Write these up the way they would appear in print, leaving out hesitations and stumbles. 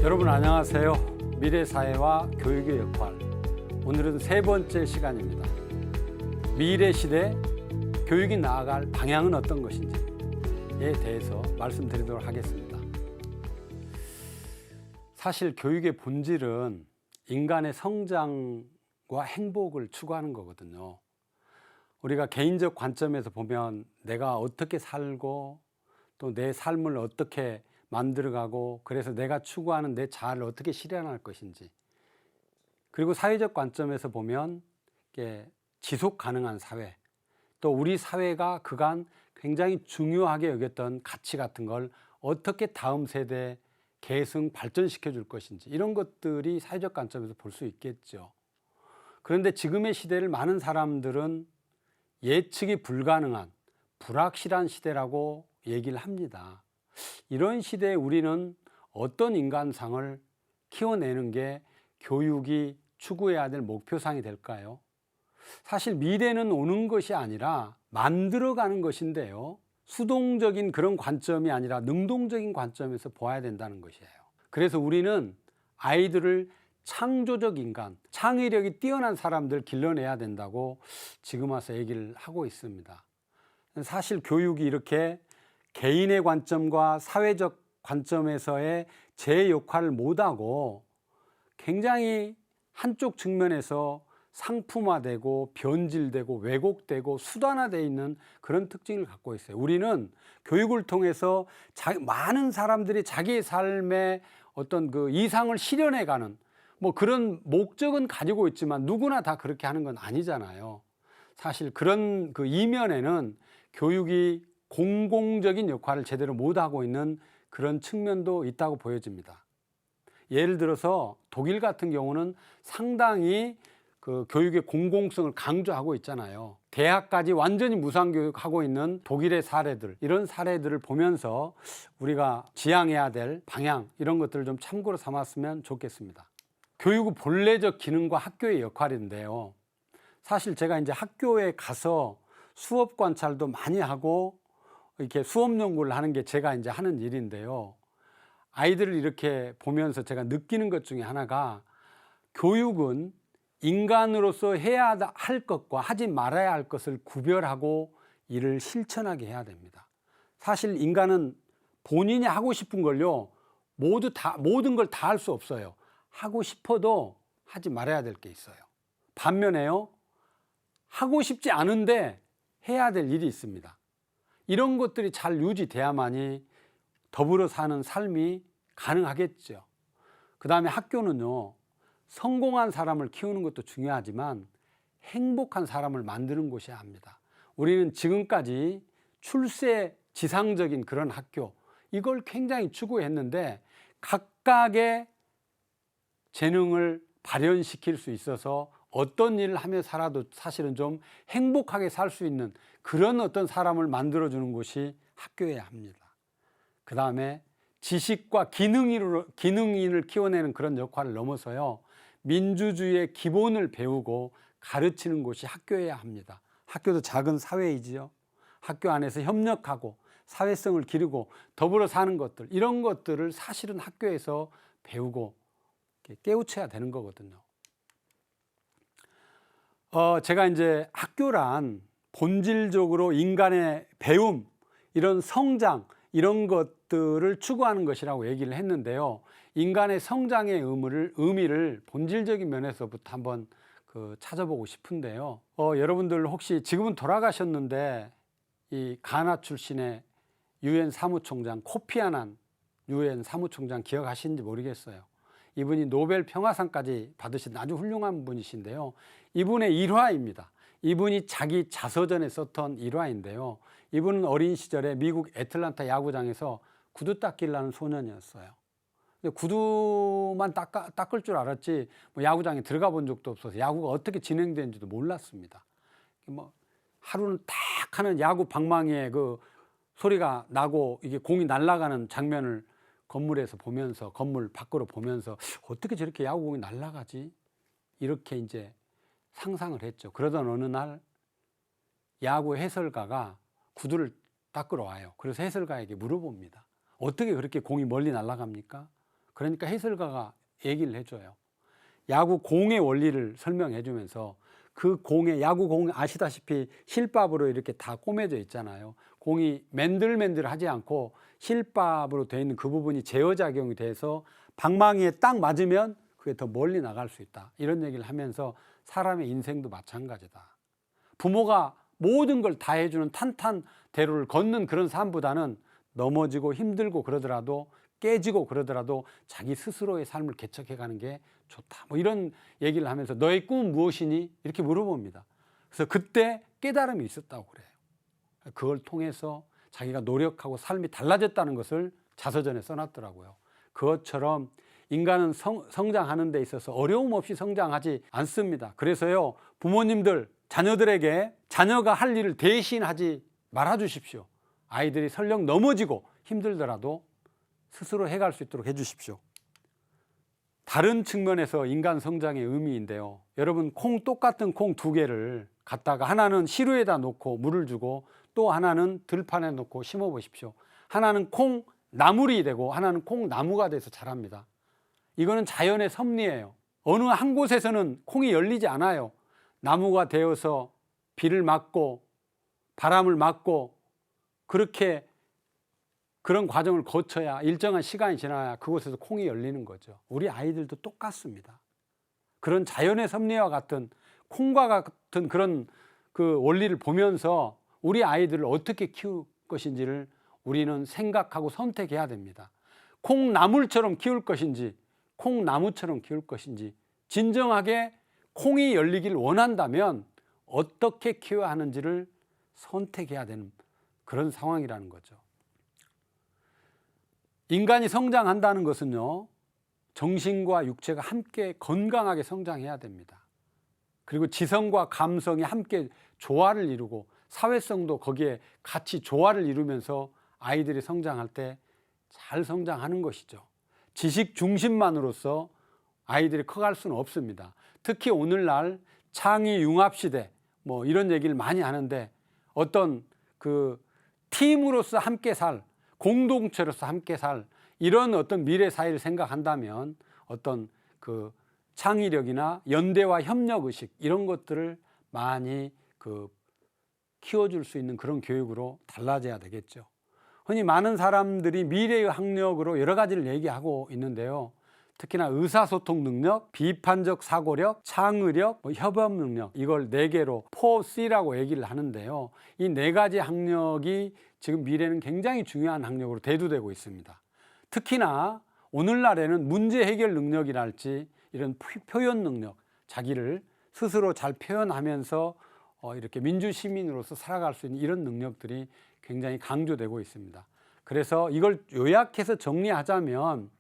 여러분 안녕하세요. 미래사회와 교육의 역할, 오늘은 세 번째 시간입니다. 미래 시대 교육이 나아갈 방향은 어떤 것인지에 대해서 말씀드리도록 하겠습니다. 사실 교육의 본질은 인간의 성장과 행복을 추구하는 거거든요. 우리가 개인적 관점에서 보면 내가 어떻게 살고 또 내 삶을 어떻게 만들어가고, 그래서 내가 추구하는 내 자아를 어떻게 실현할 것인지, 그리고 사회적 관점에서 보면 지속 가능한 사회, 또 우리 사회가 그간 굉장히 중요하게 여겼던 가치 같은 걸 어떻게 다음 세대에 계승 발전시켜 줄 것인지, 이런 것들이 사회적 관점에서 볼 수 있겠죠. 그런데 지금의 시대를 많은 사람들은 예측이 불가능한 불확실한 시대라고 얘기를 합니다. 이런 시대에 우리는 어떤 인간상을 키워내는 게 교육이 추구해야 될 목표상이 될까요? 사실 미래는 오는 것이 아니라 만들어가는 것인데요, 수동적인 그런 관점이 아니라 능동적인 관점에서 보아야 된다는 것이에요. 그래서 우리는 아이들을 창조적 인간, 창의력이 뛰어난 사람들 길러내야 된다고 지금 와서 얘기를 하고 있습니다. 사실 교육이 이렇게 개인의 관점과 사회적 관점에서의 제 역할을 못하고 굉장히 한쪽 측면에서 상품화되고 변질되고 왜곡되고 수단화되어 있는 그런 특징을 갖고 있어요. 우리는 교육을 통해서 많은 사람들이 자기의 삶의 어떤 그 이상을 실현해가는 그런 목적은 가지고 있지만 누구나 다 그렇게 하는 건 아니잖아요. 사실 그런 그 이면에는 교육이 공공적인 역할을 제대로 못하고 있는 그런 측면도 있다고 보여집니다. 예를 들어서 독일 같은 경우는 상당히 그 교육의 공공성을 강조하고 있잖아요. 대학까지 완전히 무상교육하고 있는 독일의 사례들, 이런 사례들을 보면서 우리가 지향해야 될 방향, 이런 것들을 좀 참고로 삼았으면 좋겠습니다. 교육의 본래적 기능과 학교의 역할인데요, 사실 제가 이제 학교에 가서 수업 관찰도 많이 하고 이렇게 수업 연구를 하는 게 제가 이제 하는 일인데요, 아이들을 이렇게 보면서 제가 느끼는 것 중에 하나가, 교육은 인간으로서 해야 할 것과 하지 말아야 할 것을 구별하고 이를 실천하게 해야 됩니다. 사실 인간은 본인이 하고 싶은 걸요, 모든 걸 다 할 수 없어요. 하고 싶어도 하지 말아야 될 게 있어요. 반면에요, 하고 싶지 않은데 해야 될 일이 있습니다. 이런 것들이 잘 유지돼야만이 더불어 사는 삶이 가능하겠죠. 그 다음에 학교는요, 성공한 사람을 키우는 것도 중요하지만 행복한 사람을 만드는 곳이어야 합니다. 우리는 지금까지 출세지상적인 그런 학교, 이걸 굉장히 추구했는데 각각의 재능을 발현시킬 수 있어서 어떤 일을 하며 살아도 사실은 좀 행복하게 살 수 있는 그런 어떤 사람을 만들어주는 곳이 학교여야 합니다. 그 다음에 지식과 기능인을 키워내는 그런 역할을 넘어서요, 민주주의의 기본을 배우고 가르치는 곳이 학교여야 합니다. 학교도 작은 사회이지요. 학교 안에서 협력하고 사회성을 기르고 더불어 사는 것들, 이런 것들을 사실은 학교에서 배우고 깨우쳐야 되는 거거든요. 제가 이제 학교란 본질적으로 인간의 배움, 이런 성장, 이런 것들을 추구하는 것이라고 얘기를 했는데요, 인간의 성장의 의미를 본질적인 면에서부터 한번 찾아보고 싶은데요, 여러분들 혹시 지금은 돌아가셨는데 이 가나 출신의 유엔 사무총장, 코피 아난 유엔 사무총장 기억하시는지 모르겠어요. 이분이 노벨 평화상까지 받으신 아주 훌륭한 분이신데요, 이분의 일화입니다. 이분이 자기 자서전에 썼던 일화인데요, 이분은 어린 시절에 미국 애틀란타 야구장에서 구두 닦기를 하는 소년이었어요. 근데 구두만 닦을 줄 알았지 야구장에 들어가 본 적도 없어서 야구가 어떻게 진행되는지도 몰랐습니다. 하루는 탁 하는 야구 방망이에 그 소리가 나고 이게 공이 날아가는 장면을 건물에서 보면서, 건물 밖으로 보면서 어떻게 저렇게 야구공이 날아가지? 이렇게 이제 상상을 했죠. 그러던 어느 날 야구 해설가가 구두를 닦으러 와요. 그래서 해설가에게 물어봅니다. 어떻게 그렇게 공이 멀리 날아갑니까? 그러니까 해설가가 얘기를 해줘요. 야구 공의 원리를 설명해 주면서 그 공에, 야구 공 아시다시피 실밥으로 이렇게 다 꼬매져 있잖아요. 공이 맨들맨들하지 않고 실밥으로 되어 있는 그 부분이 제어작용이 돼서 방망이에 딱 맞으면 그게 더 멀리 나갈 수 있다. 이런 얘기를 하면서 사람의 인생도 마찬가지다. 부모가 모든 걸 다 해주는 탄탄대로를 걷는 그런 삶보다는 넘어지고 힘들고 그러더라도, 깨지고 그러더라도 자기 스스로의 삶을 개척해가는 게 좋다. 뭐 이런 얘기를 하면서 너의 꿈은 무엇이니? 이렇게 물어봅니다. 그래서 그때 깨달음이 있었다고 그래요. 그걸 통해서 자기가 노력하고 삶이 달라졌다는 것을 자서전에 써놨더라고요. 그것처럼 인간은 성장하는 데 있어서 어려움 없이 성장하지 않습니다. 그래서요, 부모님들 자녀들에게 자녀가 할 일을 대신하지 말아주십시오. 아이들이 설령 넘어지고 힘들더라도 스스로 해갈 수 있도록 해주십시오. 다른 측면에서 인간 성장의 의미인데요, 여러분, 똑같은 콩 두 개를 갖다가 하나는 시루에다 놓고 물을 주고 또 하나는 들판에 놓고 심어 보십시오. 하나는 콩나물이 되고 하나는 콩나무가 돼서 자랍니다. 이거는 자연의 섭리예요. 어느 한 곳에서는 콩이 열리지 않아요. 나무가 되어서 비를 맞고 바람을 맞고 그렇게 그런 과정을 거쳐야 일정한 시간이 지나야 그곳에서 콩이 열리는 거죠. 우리 아이들도 똑같습니다. 그런 자연의 섭리와 같은 콩과 같은 그런 그 원리를 보면서 우리 아이들을 어떻게 키울 것인지를 우리는 생각하고 선택해야 됩니다. 콩나물처럼 키울 것인지 콩나무처럼 키울 것인지, 진정하게 콩이 열리길 원한다면 어떻게 키워야 하는지를 선택해야 되는 그런 상황이라는 거죠. 인간이 성장한다는 것은요, 정신과 육체가 함께 건강하게 성장해야 됩니다. 그리고 지성과 감성이 함께 조화를 이루고 사회성도 거기에 같이 조화를 이루면서 아이들이 성장할 때 잘 성장하는 것이죠. 지식 중심만으로서 아이들이 커갈 수는 없습니다. 특히 오늘날 창의 융합 시대 뭐 이런 얘기를 많이 하는데, 어떤 그 팀으로서 함께 살, 공동체로서 함께 살 이런 어떤 미래 사회를 생각한다면 어떤 그 창의력이나 연대와 협력 의식 이런 것들을 많이 키워줄 수 있는 그런 교육으로 달라져야 되겠죠. 흔히 많은 사람들이 미래의 학력으로 여러 가지를 얘기하고 있는데요, 특히나 의사소통 능력, 비판적 사고력, 창의력, 협업 능력, 이걸 4개로 4C라고 얘기를 하는데요, 이 4가지 학력이 지금 미래는 굉장히 중요한 학력으로 대두되고 있습니다. 특히나 오늘날에는 문제 해결 능력이랄지 이런 표현 능력, 자기를 스스로 잘 표현하면서 이렇게 민주시민으로서 살아갈 수 있는 이런 능력들이 굉장히 강조되고 있습니다. 그래서 이걸 요약해서 정리하자면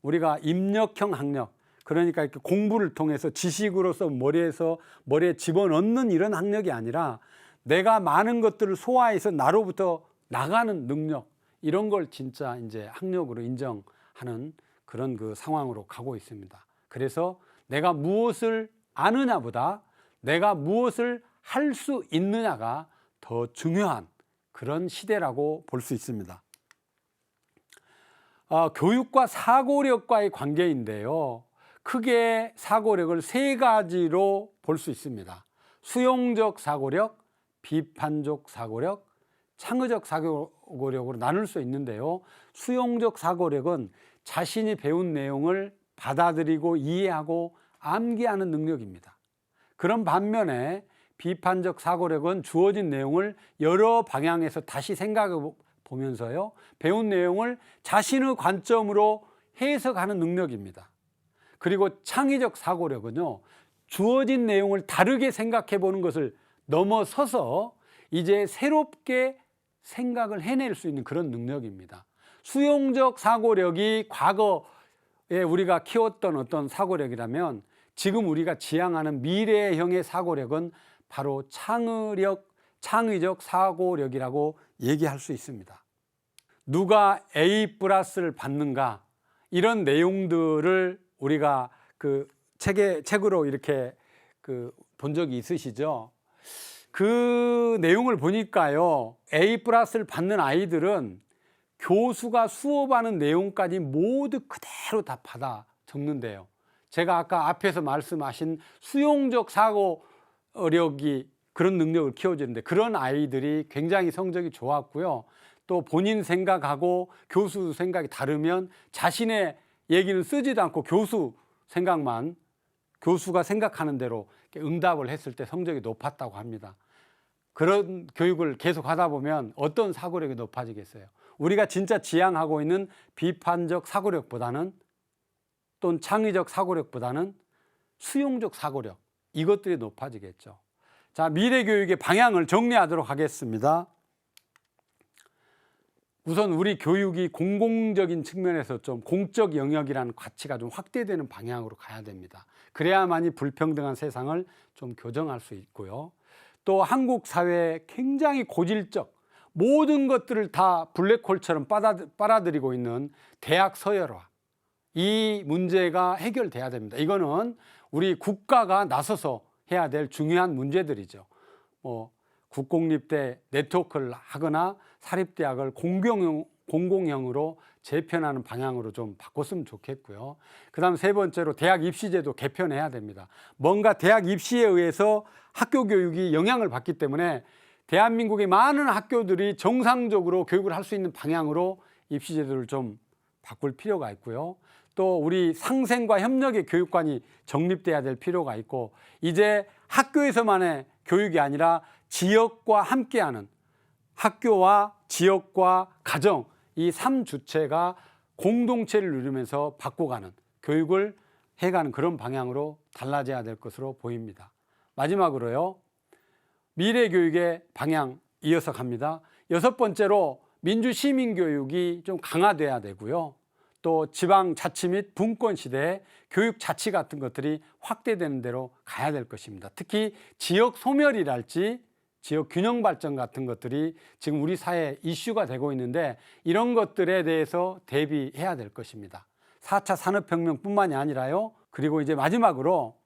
우리가 입력형 학력, 그러니까 이렇게 공부를 통해서 지식으로서 머리에 집어넣는 이런 학력이 아니라 내가 많은 것들을 소화해서 나로부터 나가는 능력, 이런 걸 진짜 이제 학력으로 인정하는 그런 그 상황으로 가고 있습니다. 그래서 내가 무엇을 아느냐보다 내가 무엇을 할 수 있느냐가 더 중요한 그런 시대라고 볼 수 있습니다. 교육과 사고력과의 관계인데요, 크게 사고력을 3가지로 볼 수 있습니다. 수용적 사고력, 비판적 사고력, 창의적 사고력으로 나눌 수 있는데요, 수용적 사고력은 자신이 배운 내용을 받아들이고 이해하고 암기하는 능력입니다. 그런 반면에 비판적 사고력은 주어진 내용을 여러 방향에서 다시 생각해 보면서요, 배운 내용을 자신의 관점으로 해석하는 능력입니다. 그리고 창의적 사고력은요, 주어진 내용을 다르게 생각해 보는 것을 넘어서서 이제 새롭게 생각을 해낼 수 있는 그런 능력입니다. 수용적 사고력이 과거에 우리가 키웠던 어떤 사고력이라면 지금 우리가 지향하는 미래형의 사고력은 바로 창의적 사고력이라고 얘기할 수 있습니다. 누가 A+를 받는가, 이런 내용들을 우리가 책으로 이렇게 본 적이 있으시죠? 그 내용을 보니까요, A+를 받는 아이들은 교수가 수업하는 내용까지 모두 그대로 다 받아 적는데요. 제가 아까 앞에서 말씀하신 수용적 사고력이 그런 능력을 키워주는데 그런 아이들이 굉장히 성적이 좋았고요. 또 본인 생각하고 교수 생각이 다르면 자신의 얘기는 쓰지도 않고 교수 생각만, 교수가 생각하는 대로 응답을 했을 때 성적이 높았다고 합니다. 그런 교육을 계속 하다 보면 어떤 사고력이 높아지겠어요? 우리가 진짜 지향하고 있는 비판적 사고력보다는, 또는 창의적 사고력보다는 수용적 사고력, 이것들이 높아지겠죠. 자, 미래 교육의 방향을 정리하도록 하겠습니다. 우선 우리 교육이 공공적인 측면에서 좀 공적 영역이라는 가치가 좀 확대되는 방향으로 가야 됩니다. 그래야만이 불평등한 세상을 좀 교정할 수 있고요. 또 한국 사회에 굉장히 고질적, 모든 것들을 다 블랙홀처럼 빨아들이고 있는 대학 서열화, 이 문제가 해결돼야 됩니다. 이거는 우리 국가가 나서서 해야 될 중요한 문제들이죠. 국공립대 네트워크를 하거나 사립대학을 공공형으로 재편하는 방향으로 좀 바꿨으면 좋겠고요. 그 다음 세 번째로 대학 입시제도 개편해야 됩니다. 뭔가 대학 입시에 의해서 학교 교육이 영향을 받기 때문에 대한민국의 많은 학교들이 정상적으로 교육을 할 수 있는 방향으로 입시제도를 좀 바꿀 필요가 있고요. 또 우리 상생과 협력의 교육관이 정립돼야 될 필요가 있고, 이제 학교에서만의 교육이 아니라 지역과 함께하는, 학교와 지역과 가정, 이 3주체가 공동체를 이루면서 바꿔가는 교육을 해가는 그런 방향으로 달라져야 될 것으로 보입니다. 마지막으로요, 미래 교육의 방향 이어서 갑니다. 6번째로 민주시민교육이 좀 강화돼야 되고요. 또 지방자치 및 분권시대에 교육자치 같은 것들이 확대되는 대로 가야 될 것입니다. 특히 지역 소멸이랄지 지역 균형 발전 같은 것들이 지금 우리 사회에 이슈가 되고 있는데, 이런 것들에 대해서 대비해야 될 것입니다. 4차 산업혁명뿐만이 아니라요. 그리고 이제 마지막으로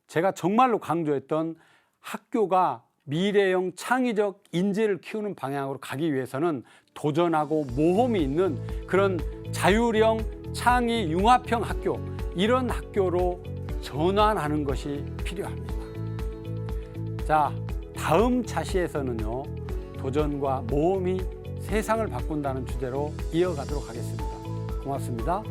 제가 정말로 강조했던 학교가 미래형 창의적 인재를 키우는 방향으로 가기 위해서는 도전하고 모험이 있는 그런 자율형 창의 융합형 학교, 이런 학교로 전환하는 것이 필요합니다. 자, 다음 차시에서는요, 도전과 모험이 세상을 바꾼다는 주제로 이어가도록 하겠습니다. 고맙습니다.